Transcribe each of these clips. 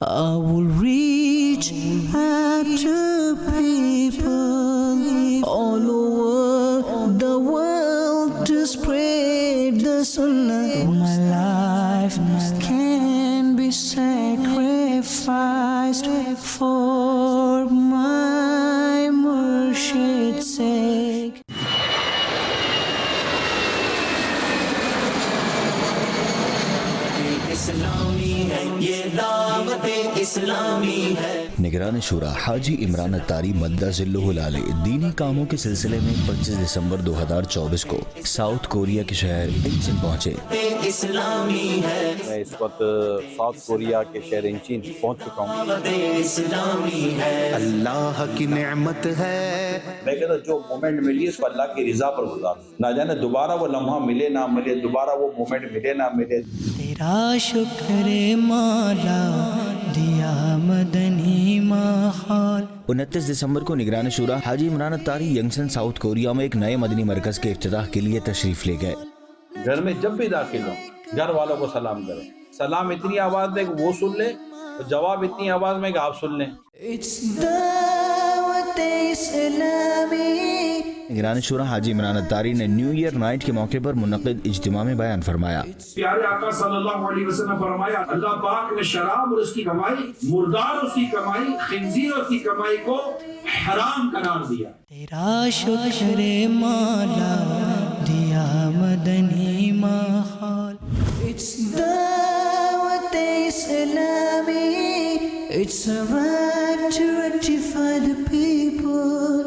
I will reach out to people all over the world to spread the sunnah. My life can be sacrificed for my Murshid's sake. نگران شورا حاجی عمران اتاری مدہ ذلہ العالی دینی کاموں کے سلسلے میں 25 دسمبر 2024 کو ساؤتھ کوریا کے شہر انچن پہنچے۔ میں اس وقت ساؤتھ کوریا کے شہر انچین پہنچ چکا ہوں۔ اللہ کی نعمت ہے، میں کہتا جو مومنٹ ملی اس کو اللہ کی رضا پر گزار، نہ جانے دوبارہ وہ لمحہ ملے نہ ملے، دوبارہ وہ مومنٹ ملے نہ ملے۔ تیرا شکر مولا دیا مدنی ماحول۔ 29 دسمبر کو نگران شورا حاجی عمران اتاری ینگسن ساؤتھ کوریا میں ایک نئے مدنی مرکز کے افتتاح کے لیے تشریف لے گئے۔ گھر میں جب بھی داخل ہوں گھر والوں کو سلام کریں، سلام اتنی آواز میں کہ وہ سن لیں، جواب اتنی آواز میں کہ آپ سن لیں۔ نگران شورا حاجی عمران اتاری نے نیو ایئر نائٹ کے موقع پر منعقد اجتماع میں بیان فرمایا۔ پیارے آقا صلی اللہ علیہ وسلم نے فرمایا اللہ پاک نے شراب اور اس کی کمائی، مردار اس کی کمائی، خنزیر اس کی کمائی کو حرام قرار دیا۔ تیرا شکر مولا دیا مدنی ماحول۔ It's دعوت اسلامی، it's a right to rectify the people,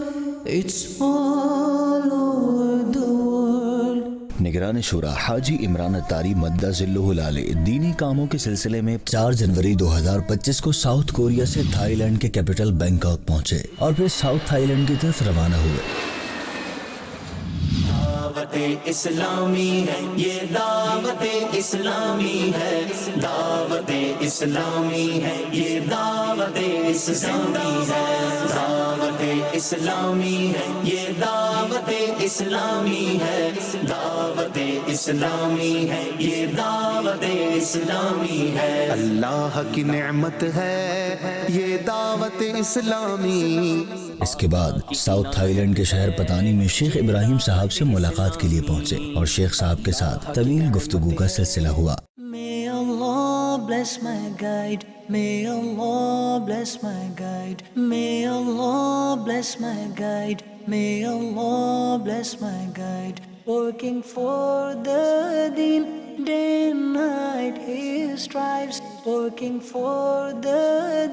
it's all over the world۔ نگران شورا حاجی عمران اتاری مدہ ذلہ العالی دینی کاموں کے سلسلے میں 4 جنوری 2025 کو ساؤتھ کوریا سے تھائی لینڈ کے کیپٹل بینکاک پہنچے اور پھر ساؤتھ تھائی لینڈ کی طرف روانہ ہوئے۔ دعوت اسلامی ہے یہ، دعوت اسلامی ہے، دعوت اسلامی ہے یہ، دعوت اسلامی ہے، دعوت اسلامی ہے یہ، دعوت اسلامی ہے، دعوت اسلامی ہے یہ، دعوت اسلامی ہے۔ اللہ کی نعمت ہے یہ دعوت اسلامی۔ اس کے بعد ساؤتھ تھائی لینڈ کے شہر پتانی میں شیخ ابراہیم صاحب سے ملاقات کے لیے پہنچے اور شیخ صاحب کے ساتھ طویل گفتگو کا سلسلہ ہوا۔ May Allah bless my guide, may Allah bless my guide, may Allah bless my guide, may Allah bless my guide. Working for the deen, day and night he strives. Working for the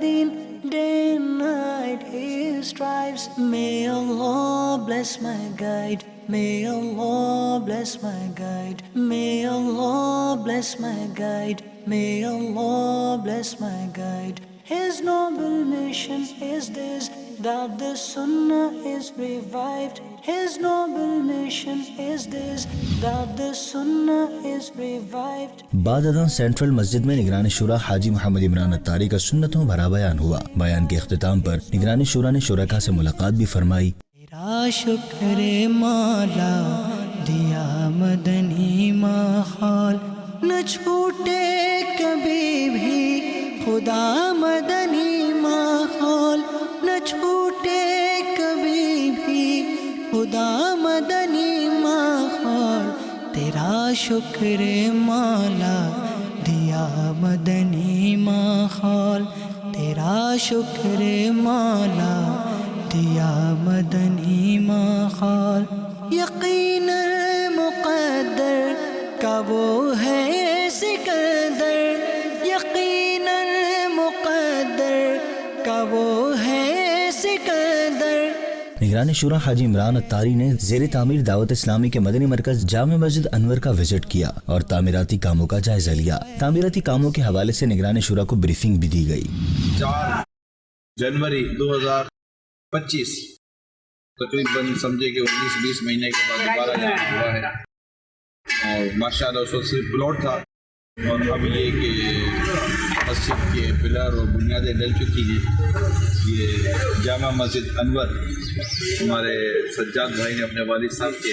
deen, day and night he strives. May Allah bless my guide, may Allah bless my guide, may Allah bless my guide, may Allah bless my guide. His noble mission is this, that the sunnah is revived. His noble mission is this, that the sunnah is revived. بعد ازاں central مسجد میں نگران شورا حاجی محمد عمران اتاری کا سنتوں بھرا بیان ہوا۔ بیان کے اختتام پر نگران شورا نے شرکاء سے ملاقات بھی فرمائی۔ تیرا شکر مولا دیا مدنی ماحول، نہ چھوٹے کبھی بھی خدا مدنی ماحول، نہ چھوٹے کبھی بھی خدا مدنی ماحول۔ تیرا شکر مولا دیا مدنی ماحول، تیرا شکر مولا دیا مدنی ماحول۔ یقینا مقدر کا وہ ہے سکندر، یقینا مقدر کا وہ ہے سکندر۔ نگران شورا حاجی عمران اتاری نے زیر تعمیر دعوت اسلامی کے مدنی مرکز جامع مسجد انور کا وزٹ کیا اور تعمیراتی کاموں کا جائزہ لیا۔ تعمیراتی کاموں کے حوالے سے نگران شورا کو بریفنگ بھی دی گئی۔ 4 جنوری 2025 تقریباً سمجھے کہ 19-20 مہینے کے بعد دوبارہ یہاں ہوا ہے، اور ماشاءاللہ اس وقت صرف پلاٹ تھا، اور اب یہ کہ مسجد کے پلر اور بنیادیں ڈل چکی ہیں۔ یہ جامع مسجد انور ہمارے سجاد بھائی نے اپنے والد صاحب کے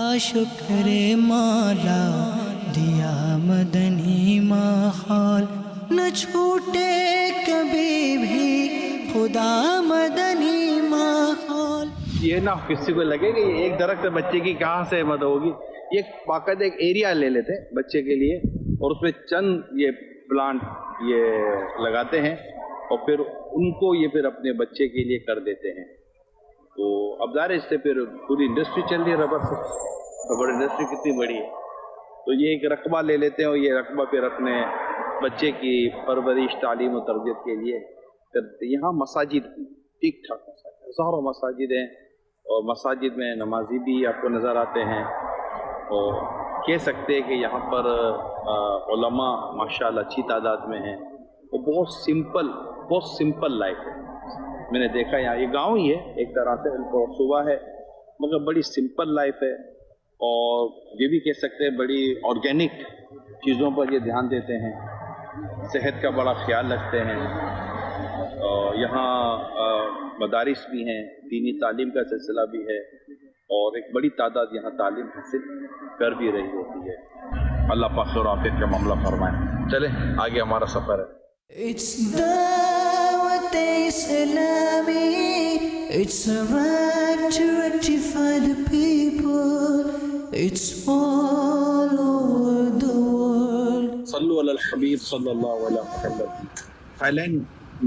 کا شکر مالا دیا مدنی ماحول نہ چھوٹے کبھی بھی خدا مدنی ماحول. یہ نہ کسی کو لگے کہ ایک درخت بچے کی کہاں سے مدد ہوگی. یہ باقاعدہ ایک ایریا لے لیتے ہیں بچے کے لیے اور اس میں چند یہ پلانٹ یہ لگاتے ہیں اور پھر ان کو یہ پھر اپنے بچے کے لیے کر دیتے ہیں. تو اب ظاہر اس سے پھر پوری انڈسٹری چل رہی ہے ربڑ سے. ربڑ انڈسٹری کتنی بڑی ہے. تو یہ ایک رقبہ لے لیتے ہیں اور یہ رقبہ پھر اپنے بچے کی پرورش تعلیم و تربیت کے لیے کرتے. یہاں مساجد ٹھیک ٹھاک ہزاروں مساجد ہیں اور مساجد میں نمازی بھی آپ کو نظر آتے ہیں. اور کہہ سکتے ہیں کہ یہاں پر علماء ماشاءاللہ اچھی تعداد میں ہیں. وہ بہت سمپل لائف ہے. میں نے دیکھا یہاں یہ گاؤں ہی ہے ایک طرح سے صوبہ ہے مگر بڑی سمپل لائف ہے. اور یہ بھی کہہ سکتے ہیں بڑی آرگینک چیزوں پر یہ دھیان دیتے ہیں. صحت کا بڑا خیال رکھتے ہیں. یہاں مدارس بھی ہیں, دینی تعلیم کا سلسلہ بھی ہے اور ایک بڑی تعداد یہاں تعلیم حاصل کر بھی رہی ہوتی ہے. اللہ پاک خیر و عافیت کا معاملہ فرمائے. چلیں آگے ہمارا سفر ہے. It's دعوت اسلامی. It's a right to rectify the people. It's all over the world. صلو علی الحبیب صلی اللہ علیہ وسلم. تھائی لینڈ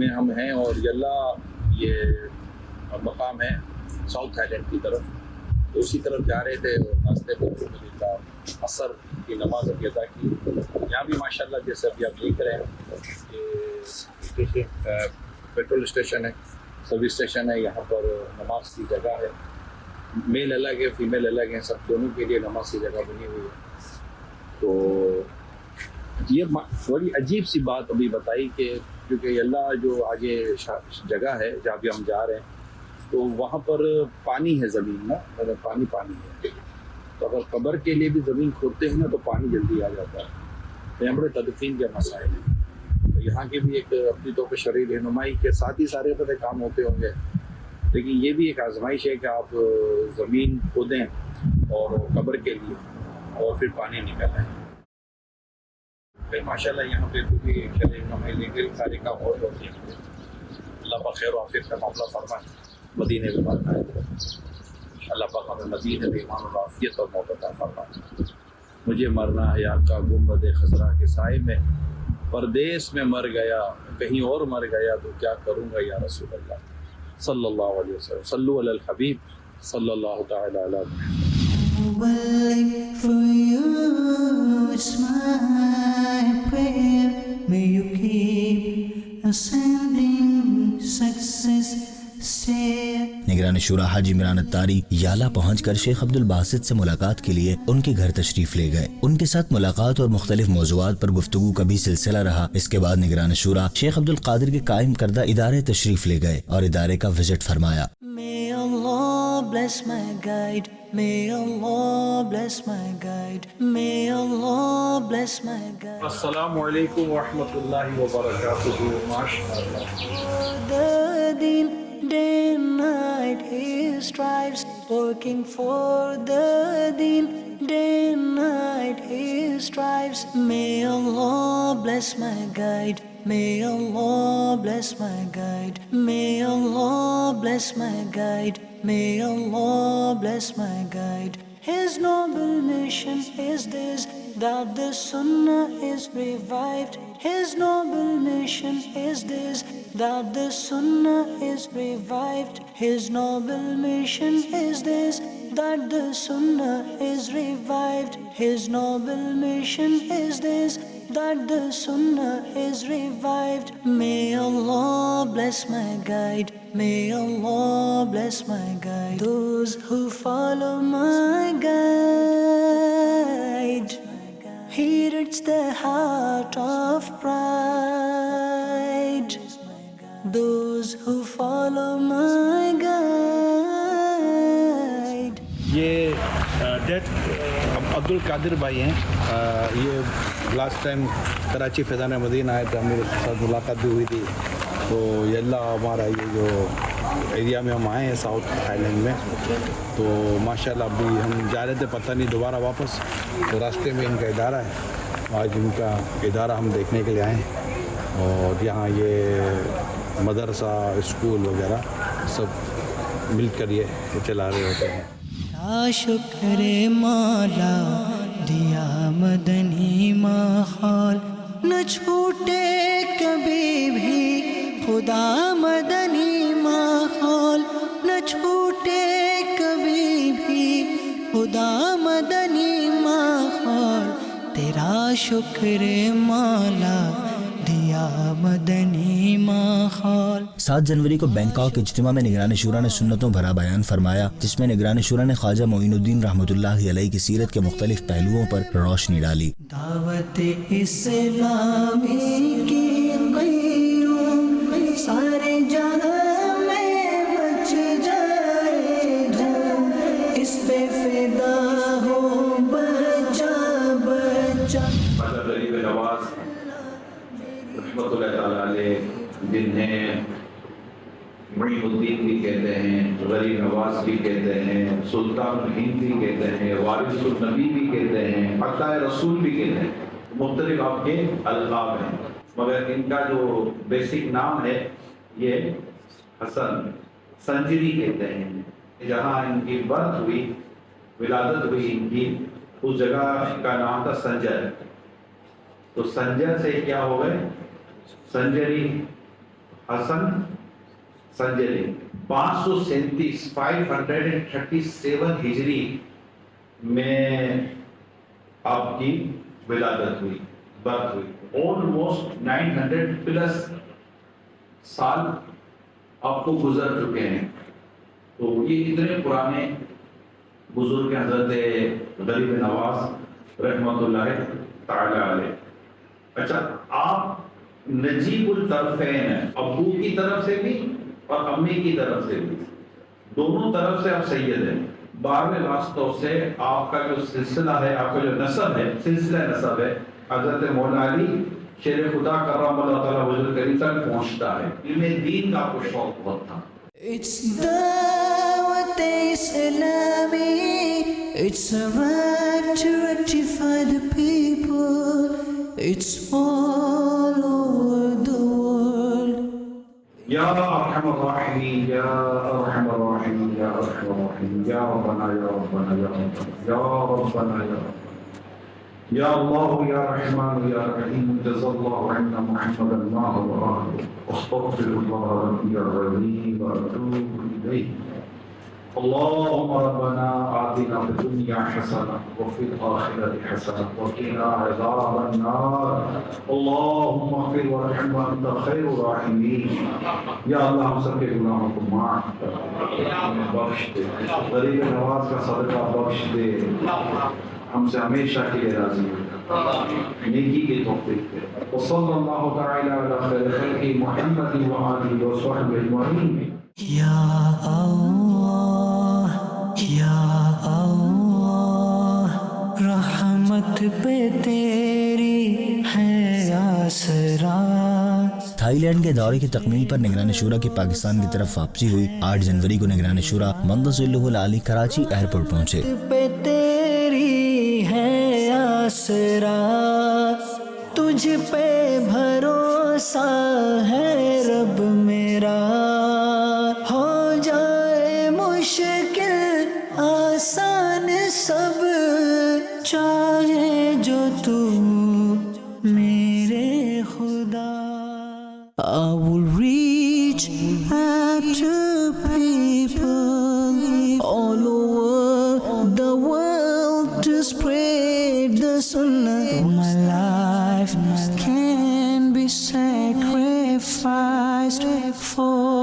میں ہم ہیں اور یہ مقام ہے ساؤتھ تھائی لینڈ کی طرف. تو اسی طرف جا رہے تھے اور راستے پر عصر کی نماز ابھی ادا کی. یہاں بھی ماشاءاللہ جیسے ابھی آپ دیکھ رہے ہیں کہ پیٹرول اسٹیشن ہے, سروس اسٹیشن ہے. یہاں پر نماز کی جگہ ہے. میل الگ ہے, فیمیل الگ ہیں, سب دونوں کے لیے نماز کی جگہ بنی ہوئی ہے. تو یہ بڑی عجیب سی بات ابھی بتائی کہ کیونکہ اللہ جو آگے جگہ ہے جہاں بھی ہم جا رہے ہیں تو وہاں پر پانی ہے زمین میں, مطلب پانی ہے. تو اگر قبر کے لیے بھی زمین کھودتے ہیں نا تو پانی جلدی آ جاتا ہے. تو یہاں بڑے تدفین کے مسائل ہیں. تو یہاں کی بھی ایک اپنی طور پہ شرعی رہنمائی کے ساتھ ہی سارے پتہ کام ہوتے ہوں گے, لیکن یہ بھی ایک آزمائش ہے کہ آپ زمین کھودیں اور قبر کے لیے اور پھر پانی نکل آئے. پھر ماشاءاللہ یہاں پہ بھی شرعی رہنمائی لے کر سارے کام اور ہوتے ہیں. اللہ پاک خیر و عافیت کا معاملہ فرمائے. مدینے میں مرنا ہے. اللہ پاک ہمیں مدینے میں ایمان و عافیت اور محبت عطا فرمائے. مجھے مرنا ہے آقا گنبد خضرا کے سائے میں, پردیس میں مر گیا کہیں اور مر گیا تو کیا کروں گا یا رسول اللہ صلی اللہ علیہ وسلم. صلو علی الحبیب صلی اللہ تعالی علیہ وسلم. For you, it's my prayer. May you keep ascending success. نگران شورا حاجی عمران اتاری یالہ پہنچ کر شیخ عبد الباسط سے ملاقات کے لیے ان کے گھر تشریف لے گئے. ان کے ساتھ ملاقات اور مختلف موضوعات پر گفتگو کا بھی سلسلہ رہا. اس کے بعد نگران شورا شیخ عبد القادر کے قائم کردہ ادارے تشریف لے گئے اور ادارے کا وزٹ فرمایا. May Allah bless my guide. May Allah bless my guide. May Allah bless my guide. السلام علیکم ورحمۃ اللہ وبرکاتہ. The deen, day and night he strives, working for the deen. Day and night he strives. May Allah bless my guide. May Allah bless my guide. May Allah bless my guide. May Allah bless my guide. His noble mission is this, that the Sunnah is revived. His noble mission is this, that the Sunnah is revived. His noble mission is this, that the Sunnah is revived. His noble mission is this, that the Sunnah is revived. May Allah bless my guide. May Allah bless my guide. Those who follow my guide, he rids the heart of pride. Those who follow my guide. یہ death عبد القادر بھائی ہیں. یہ last time Karachi Faizan Madina آئے تھے, ہمیں ساتھ ملاقات بھی ہوئی تھی. تو یہ اللہ ہمارا یہ جو ایریا میں ہم آئے ہیں ساؤتھ تھائی لینڈ میں، تو ماشاءاللہ ابھی ہم جا رہے تھے، پتہ نہیں دوبارہ واپس، تو راستے میں ان کا ادارہ ہے، آج ان کا ادارہ ہم دیکھنے کے لیے آئے ہیں، اور یہاں یہ مدرسہ اسکول وغیرہ سب مل کر یہ چلا رہے ہوتے ہیں۔ یا شکر مولا دیا مدنی ماحول، نہ چھوٹے کبھی بھی خدا مدنی ماحول، نہ چھوٹے کبھی بھی خدا مدنی ماحول، تیرا شکر مولا دیا مدنی ماحول۔ 7 جنوری کو بینکاک اجتماع میں نگران شورا نے سنتوں بھرا بیان فرمایا، جس میں نگران شورا نے خواجہ معین الدین رحمۃ اللہ علیہ کی سیرت کے مختلف پہلوؤں پر روشنی ڈالی۔ دعوت اسلامی کی قیوم سارے جہاں میں بچ جائے جو، اس پہ فدا ہو بچہ بچہ۔ غریب نواز رحمۃ اللہ تعالیٰ علیہ، جنہیں معین الدین بھی کہتے ہیں، غریب نواز بھی کہتے ہیں، سلطان الہند بھی کہتے ہیں، وارث النبی بھی کہتے ہیں، عطا رسول بھی کہتے ہیں، مختلف آپ کے القاب ہیں، مگر ان کا جو بیسک نام ہے یہ حسن سنجری کہتے ہیں۔ جہاں ان کی برتھ ہوئی، ولادت ہوئی ان کی، اس جگہ کا نام تھا سنجر، تو سنجر سے کیا ہو گئے سنجری، حسن سنجری۔ 537 ہجری میں آپ کی ولادت ہوئی، برتھ ہوئی، آلموسٹ 900 پلس سال آپ کو گزر چکے ہیں، تو یہ اتنے پرانے بزرگ حضرت غریب نواز رحمۃ اللہ تعالی علیہ۔ اچھا، آپ نجیب الطرفین ہیں، ابو کی طرف سے بھی اور امی کی طرف سے بھی، دونوں طرف سے آپ سید ہیں۔ 12 راستوں سے آپ کا جو سلسلہ ہے، آپ کا جو نسب ہے، سلسلہ نسب ہے، حضرت مولا علی شیر خدا کرم اللہ تعالیٰ حضور کریم تک پہنچتا ہے۔ علم دین کا آپ کو شوق بہت تھا۔ It's دعوت اسلامی، it's a right to rectify the people, it's all over the world. یا ارحم الراحمین، یا ارحم الراحمین، یا ارحم الراحمین، یا ربنا یا ربنا یا ربنا یا ربنا یا ربنا یا اللہ یا رحمان یا رحیم، جزا اللہ عنا محمدا ما هو آله، استغفر اللہ ربی العظیم واتوب الیہ۔ اللهم ربنا آتنا في الدنيا حسنة وفي الآخرة حسنة وقنا عذاب النار، اللهم اغفر وارحم وأنت خير الراحمين۔ یا اللہ ہم سب کے گناہوں کو معاف کر، بخش دے، غریب نواز کا صدقہ بخش دے، ہم سے ہمیشہ کے لیے راضی ہو، نیکی کی توفیق دے۔ وصلی اللہ تعالی علی خیر خلقہ محمد وآلہ وصحبہ اجمعین۔ یا اللہ یا اللہ، رحمت پہ تیری ہے آسرا۔ تھائی لینڈ کے دورے کی تکمیل پر نگران شورا کی پاکستان کی طرف واپسی ہوئی۔ 8 جنوری کو نگران شورا مندہ ذلہ العالی کراچی ایئرپورٹ پہنچے۔ پہ تیری ہے آسرا، تجھ پہ بھروسہ ہے رب میرا، ہو جائے مشکل آسان سب، چاہے جو تو میرے خدا۔ I will reach out to people all over the world to spread the sunnah. My life can be sacrificed for